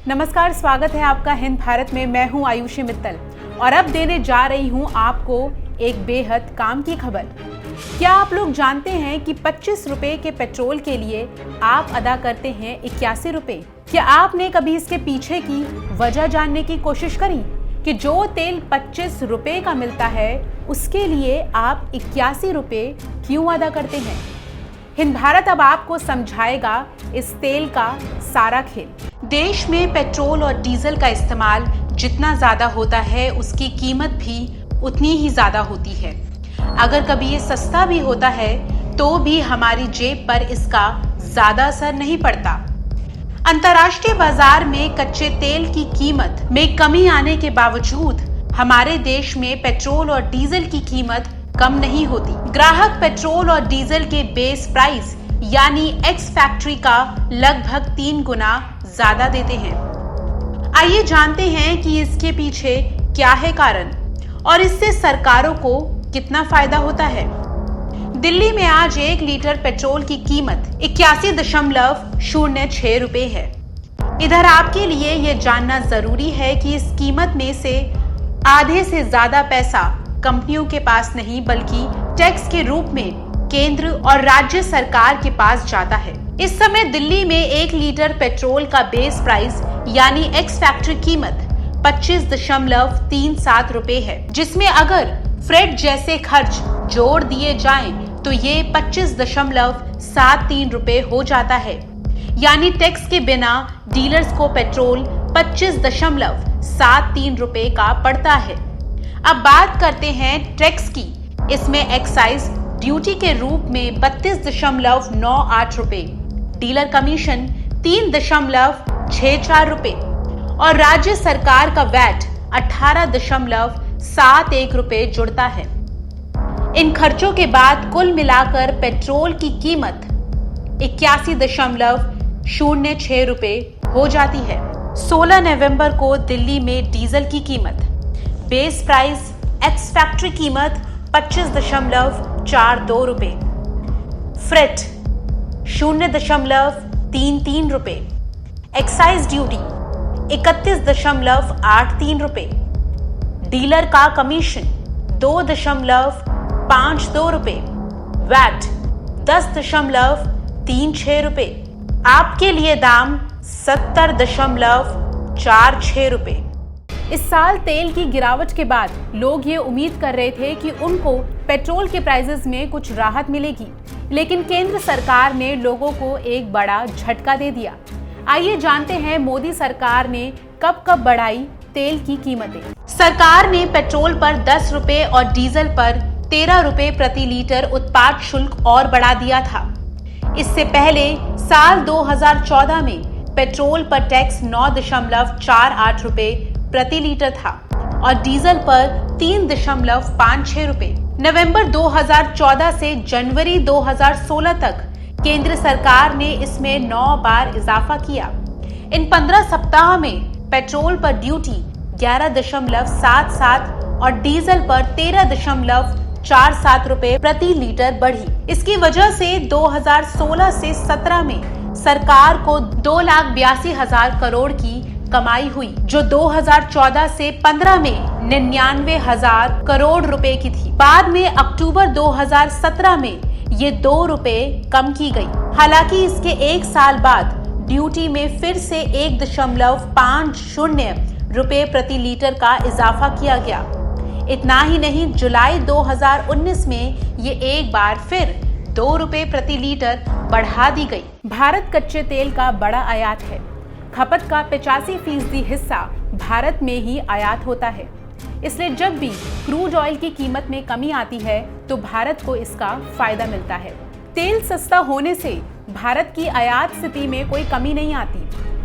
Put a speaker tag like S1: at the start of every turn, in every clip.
S1: नमस्कार, स्वागत है आपका हिंद भारत में। मैं हूं आयुषी मित्तल और अब देने जा रही हूं आपको एक बेहद काम की खबर। क्या आप लोग जानते हैं कि 25 रुपए के पेट्रोल के लिए आप अदा करते हैं 81 रुपए? क्या आपने कभी इसके पीछे की वजह जानने की कोशिश करी कि जो तेल 25 रुपए का मिलता है उसके लिए आप 81 रुपए क्यों अदा करते हैं? हिंद भारत अब आपको समझाएगा इस तेल का सारा खेल। देश में पेट्रोल और डीजल का इस्तेमाल जितना ज्यादा होता है उसकी कीमत भी उतनी ही ज्यादा होती है। अगर कभी ये सस्ता भी होता है तो भी हमारी जेब पर इसका ज्यादा असर नहीं पड़ता। अंतर्राष्ट्रीय बाजार में कच्चे तेल की कीमत में कमी आने के बावजूद हमारे देश में पेट्रोल और डीजल की कीमत कम नहीं होती। ग्राहक पेट्रोल और डीजल के बेस प्राइस यानी एक्स फैक्ट्री का लगभग 3 गुना ज्यादा देते हैं। आइए जानते हैं कि इसके पीछे क्या है कारण और इससे सरकारों को कितना फायदा होता है। दिल्ली में आज 1 लीटर पेट्रोल की कीमत 81.06 रुपए है। इधर आपके लिए यह जानना जरूरी है कि इस कीमत में से आधे से ज्यादा पैसा कंपनियों के पास नहीं बल्कि टैक्स के रूप में केंद्र और राज्य सरकार के पास जाता है। इस समय दिल्ली में 1 लीटर पेट्रोल का बेस प्राइस यानी एक्स फैक्ट्री कीमत 25.37 रुपए है, जिसमें अगर फ्रेट जैसे खर्च जोड़ दिए जाएं तो ये 25.73 रुपए हो जाता है। यानी टैक्स के बिना डीलर्स को पेट्रोल 25.73 रुपए का पड़ता है। अब बात करते हैं टैक्स की। इसमें एक्साइज ड्यूटी के रूप में 32.98 रुपए, डीलर कमीशन 3.64 रुपए और राज्य सरकार का वैट 18.71 रुपए जुड़ता है। इन खर्चों के बाद कुल मिलाकर पेट्रोल की कीमत 81.06 रुपए हो जाती है। 16 नवंबर को दिल्ली में डीजल की कीमत बेस प्राइस एक्स फैक्ट्री कीमत 25.42 रुपए, फ्रेट 0.33 रुपए, एक्साइज ड्यूटी 31.83 रुपए, डीलर का कमीशन 2.52 रुपए, वैट 10.36 रुपए। आपके लिए दाम 70.46 रुपए। इस साल तेल की गिरावट के बाद लोग ये उम्मीद कर रहे थे कि उनको पेट्रोल के प्राइसेस में कुछ राहत मिलेगी, लेकिन केंद्र सरकार ने लोगों को एक बड़ा झटका दे दिया। आइए जानते हैं मोदी सरकार ने कब कब बढ़ाई तेल की कीमतें। सरकार ने पेट्रोल पर 10 रुपए और डीजल पर 13 रुपए प्रति लीटर उत्पाद शुल्क और बढ़ा दिया था। इससे पहले साल 2014 में पेट्रोल पर टैक्स 9.48 रुपए प्रति लीटर था और डीजल पर 3.56 रुपए। नवंबर 2014 से जनवरी 2016 तक केंद्र सरकार ने इसमें 9 बार इजाफा किया। इन 15 सप्ताह में पेट्रोल पर ड्यूटी 11.77 और डीजल पर 13.47 रुपए प्रति लीटर बढ़ी। इसकी वजह से 2016 से 17 में सरकार को 2,82,000 करोड़ की कमाई हुई, जो 2014 से 15 में 99,000 करोड़ रुपए की थी। बाद में अक्टूबर 2017 में ये 2 रुपए कम की गई। हालांकि इसके 1 साल बाद ड्यूटी में फिर से 1.50 रुपए प्रति लीटर का इजाफा किया गया। इतना ही नहीं, जुलाई 2019 में ये एक बार फिर 2 रुपए प्रति लीटर बढ़ा दी गई। भारत कच्चे तेल का बड़ा आयात है। खपत का 85% हिस्सा भारत में ही आयात होता है। इसलिए जब भी क्रूड ऑयल की कीमत में कमी आती है तो भारत को इसका फायदा मिलता है। तेल सस्ता होने से भारत की आयात स्थिति में कोई कमी नहीं आती,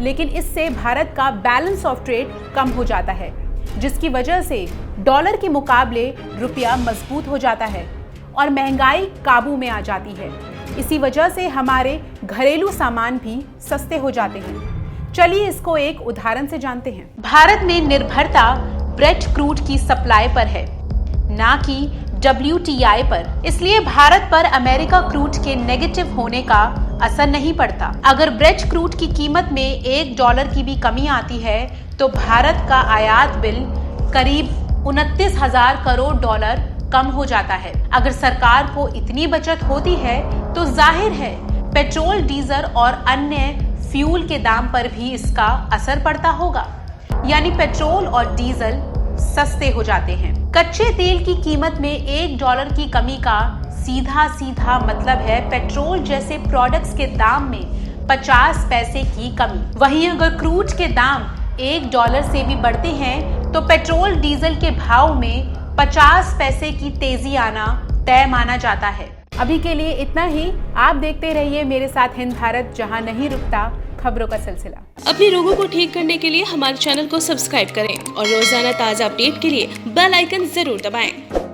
S1: लेकिन इससे भारत का बैलेंस ऑफ ट्रेड कम हो जाता है, जिसकी वजह से डॉलर के मुकाबले रुपया मजबूत हो जाता है और महंगाई काबू में आ जाती है। इसी वजह से हमारे घरेलू सामान भी सस्ते हो जाते हैं। चलिए इसको एक उदाहरण से जानते हैं। भारत में निर्भरता ब्रेट क्रूड की सप्लाई पर है, ना कि WTI पर। इसलिए भारत पर अमेरिका क्रूड के नेगेटिव होने का असर नहीं पड़ता। अगर ब्रेंट क्रूड की कीमत में $1 की भी कमी आती है तो भारत का आयात बिल करीब 29,000 करोड़ डॉलर कम हो जाता है। अगर सरकार को इतनी बचत होती है तो जाहिर है पेट्रोल, डीजल और अन्य फ्यूल के दाम पर भी इसका असर पड़ता होगा, यानी पेट्रोल और डीजल सस्ते हो जाते हैं। कच्चे तेल की कीमत में $1 की कमी का सीधा मतलब है पेट्रोल जैसे प्रोडक्ट्स के दाम में 50 पैसे की कमी। वहीं अगर क्रूड के दाम $1 से भी बढ़ते हैं तो पेट्रोल, डीजल के भाव में 50 पैसे की तेजी आना तय माना जाता है। अभी के लिए इतना ही। आप देखते रहिए मेरे साथ हिंद भारत, जहां नहीं रुकता खबरों का सिलसिला।
S2: अपने रोगों को ठीक करने के लिए हमारे चैनल को सब्सक्राइब करें और रोजाना ताज़ा अपडेट के लिए बेल आइकन जरूर दबाएं।